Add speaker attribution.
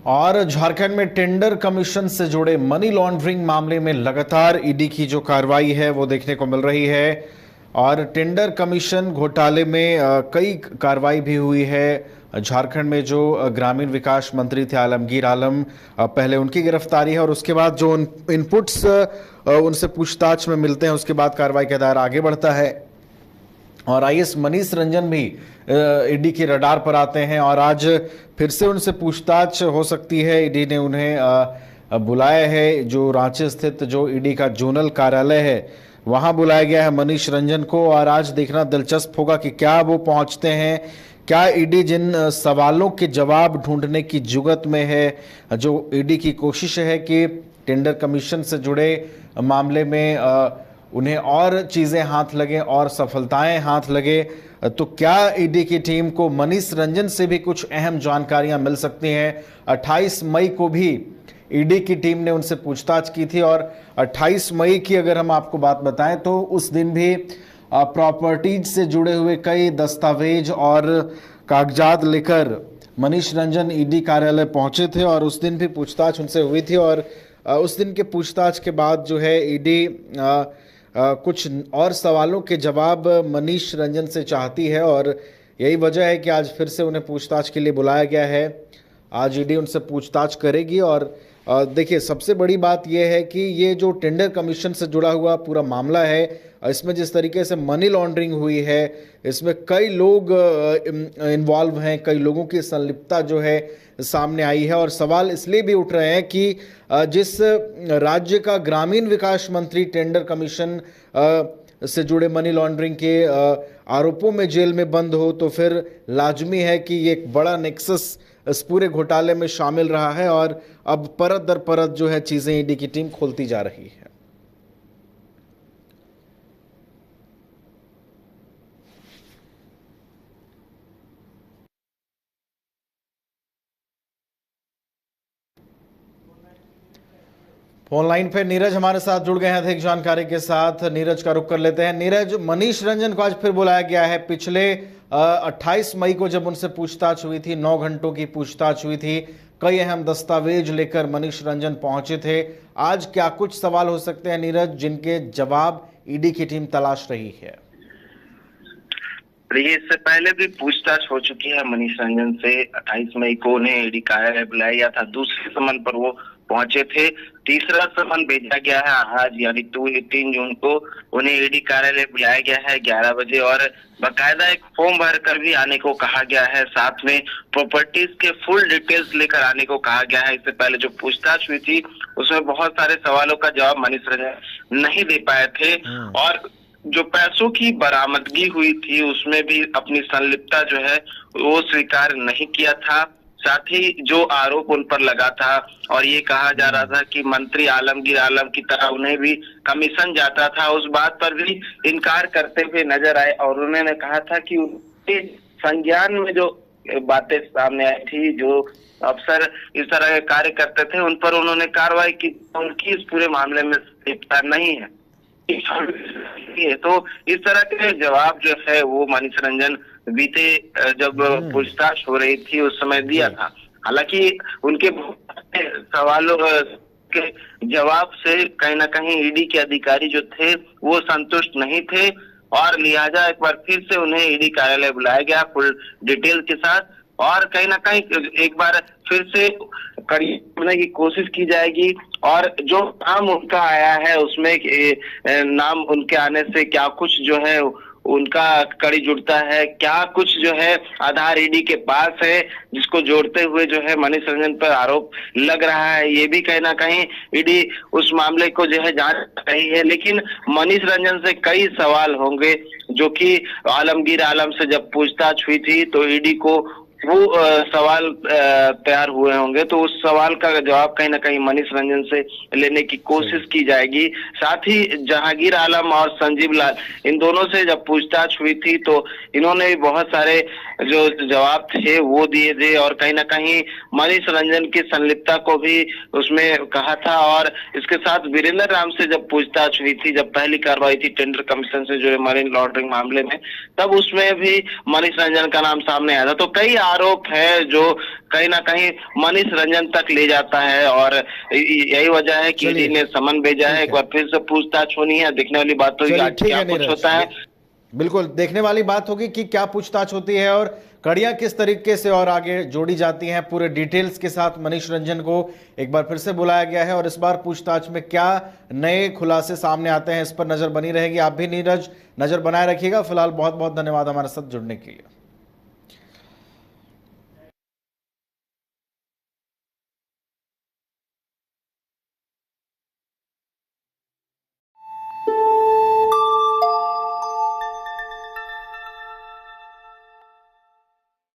Speaker 1: और झारखंड में tender commission से जुड़े मनी लॉन्ड्रिंग मामले में लगातार ईडी की जो कार्रवाई है वो देखने को मिल रही है। और टेंडर कमीशन घोटाले में कई कार्रवाई भी हुई है। झारखंड में जो ग्रामीण विकास मंत्री थे आलमगीर आलम, पहले उनकी गिरफ्तारी है और उसके बाद जो इनपुट्स उनसे पूछताछ में मिलते हैं उसके बाद कार्रवाई का दायरा आगे बढ़ता है। और आईएएस मनीष रंजन भी ईडी के रडार पर आते हैं और आज फिर से उनसे पूछताछ हो सकती है। ईडी ने उन्हें बुलाया है, जो रांची स्थित जो ईडी का जोनल कार्यालय है वहां बुलाया गया है मनीष रंजन को। और आज देखना दिलचस्प होगा कि क्या वो पहुंचते हैं, क्या ईडी जिन सवालों के जवाब ढूंढने की जुगत में है, जो ईडी की कोशिश है कि टेंडर कमीशन से जुड़े मामले में उन्हें और चीजें हाथ लगे और सफलताएं हाथ लगे, तो क्या ईडी की टीम को मनीष रंजन से भी कुछ अहम जानकारियां मिल सकती हैं। 28 मई को भी ईडी की टीम ने उनसे पूछताछ की थी और 28 मई की अगर हम आपको बात बताएं तो उस दिन भी प्रॉपर्टीज से जुड़े हुए कई दस्तावेज और कागजात लेकर मनीष रंजन ईडी कार्यालय पहुंचे थे और उस दिन भी पूछताछ उनसे हुई थी। और उस दिन के पूछताछ के बाद जो है ईडी कुछ और सवालों के जवाब मनीष रंजन से चाहती है और यही वजह है कि आज फिर से उन्हें पूछताछ के लिए बुलाया गया है। आज ईडी उनसे पूछताछ करेगी। और देखिए, सबसे बड़ी बात यह है कि ये जो टेंडर कमीशन से जुड़ा हुआ पूरा मामला है, इसमें जिस तरीके से मनी लॉन्ड्रिंग हुई है, इसमें कई लोग इन्वॉल्व हैं, कई लोगों की संलिप्तता जो है सामने आई है। और सवाल इसलिए भी उठ रहे हैं कि जिस राज्य का ग्रामीण विकास मंत्री टेंडर कमीशन से जुड़े मनी लॉन्ड्रिंग के आरोपों में जेल में बंद हो, तो फिर लाजमी है कि ये एक बड़ा नेक्सस इस पूरे घोटाले में शामिल रहा है। और अब परत दर परत जो है चीजें ईडी की टीम खोलती जा रही है। ऑनलाइन पे नीरज हमारे साथ जुड़ गए हैं अधिक जानकारी के साथ। नीरज का रुख कर लेते हैं। नीरज, मनीष रंजन को आज फिर बुलाया गया है। पिछले 28 मई को जब उनसे पूछताछ हुई थी, 9 घंटों की पूछताछ हुई थी, कई अहम दस्तावेज लेकर मनीष रंजन पहुंचे थे। आज क्या कुछ सवाल हो सकते हैं नीरज जिनके जवाब ईडी की टीम तलाश रही है?
Speaker 2: देखिए, इससे पहले भी पूछताछ हो चुकी है मनीष रंजन से। 28 मई को उन्हें ईडी कार्यालय बुलाया गया था, दूसरे समन पर वो पहुंचे थे। तीसरा समन भेजा गया है आज, यानी 3 जून को उन्हें ईडी कार्यालय बुलाया गया है 11 बजे और बाकायदा एक फॉर्म भर कर भी आने को कहा गया है। साथ में प्रॉपर्टीज के फुल डिटेल्स लेकर आने को कहा गया है। इससे पहले जो पूछताछ हुई थी उसमें बहुत सारे सवालों का जवाब मनीष रंजन नहीं दे पाए थे और जो पैसों की बरामदगी हुई थी उसमें भी अपनी संलिप्तता जो है वो स्वीकार नहीं किया था। साथ ही जो आरोप उन पर लगा था और ये कहा जा रहा था कि मंत्री आलमगीर आलम की तरह उन्हें भी कमीशन जाता था, उस बात पर भी इनकार करते हुए नजर आए। और उन्होंने कहा था कि उनके संज्ञान में जो बातें सामने आई थी, जो अफसर इस तरह के कार्य करते थे उन पर उन्होंने कार्रवाई की, उनकी इस पूरे मामले में संलिप्तता नहीं है। तो इस तरह के जवाब जो है वो मनीष रंजन बीते जब पूछताछ हो रही थी उस समय दिया था। हालांकि उनके सवालों के जवाब से कहीं ना कहीं ईडी के अधिकारी जो थे वो संतुष्ट नहीं थे और लिहाजा एक बार फिर से उन्हें ईडी कार्यालय बुलाया गया फुल डिटेल के साथ। और कहीं ना कहीं एक बार फिर से करने की कोशिश की जाएगी और जो नाम उनका आया है उसमें नाम उनके आने से क्या कुछ जो है उनका कड़ी जुड़ता है, क्या कुछ जो है आधार ईडी के पास है जिसको जोड़ते हुए जो है मनीष रंजन पर आरोप लग रहा है, ये भी कहीं ना कहीं ईडी उस मामले को जो है जांच रही है। लेकिन मनीष रंजन से कई सवाल होंगे जो कि आलमगीर आलम से जब पूछताछ हुई थी तो ईडी को वो सवाल तैयार हुए होंगे, तो उस सवाल का जवाब कहीं ना कहीं मनीष रंजन से लेने की कोशिश की जाएगी। साथ ही जहांगीर आलम और संजीव लाल, इन दोनों से जब पूछताछ हुई थी तो इन्होंने भी बहुत सारे जो जवाब थे वो दिए थे और कहीं ना कहीं मनीष रंजन की संलिप्तता को भी उसमें कहा था। और इसके साथ वीरेंद्र राम से जब पूछताछ हुई थी, जब पहली कार्रवाई थी टेंडर कमीशन से जुड़े मनी लॉन्ड्रिंग मामले में, तब उसमें भी मनीष रंजन का नाम सामने आया था। तो कई आरोप है जो कहीं ना कहीं मनीष रंजन तक ले जाता है, और यही वजह है कि ईडी ने समन भेजा है। एक बार फिर से पूछताछ होनी है, देखने वाली बात होगी आज क्या कुछ होता है।
Speaker 1: बिल्कुल देखने वाली बात होगी कि क्या पूछताछ होती है और कड़ियां किस तरीके से और आगे जोड़ी जाती हैं। पूरे डिटेल्स के साथ मनीष रंजन को एक बार फिर से बुलाया गया है और इस बार पूछताछ में क्या नए खुलासे सामने आते हैं, इस पर नजर बनी रहेगी। आप भी नीरज नजर बनाए रखिएगा। फिलहाल बहुत बहुत धन्यवाद हमारे साथ जुड़ने के लिए।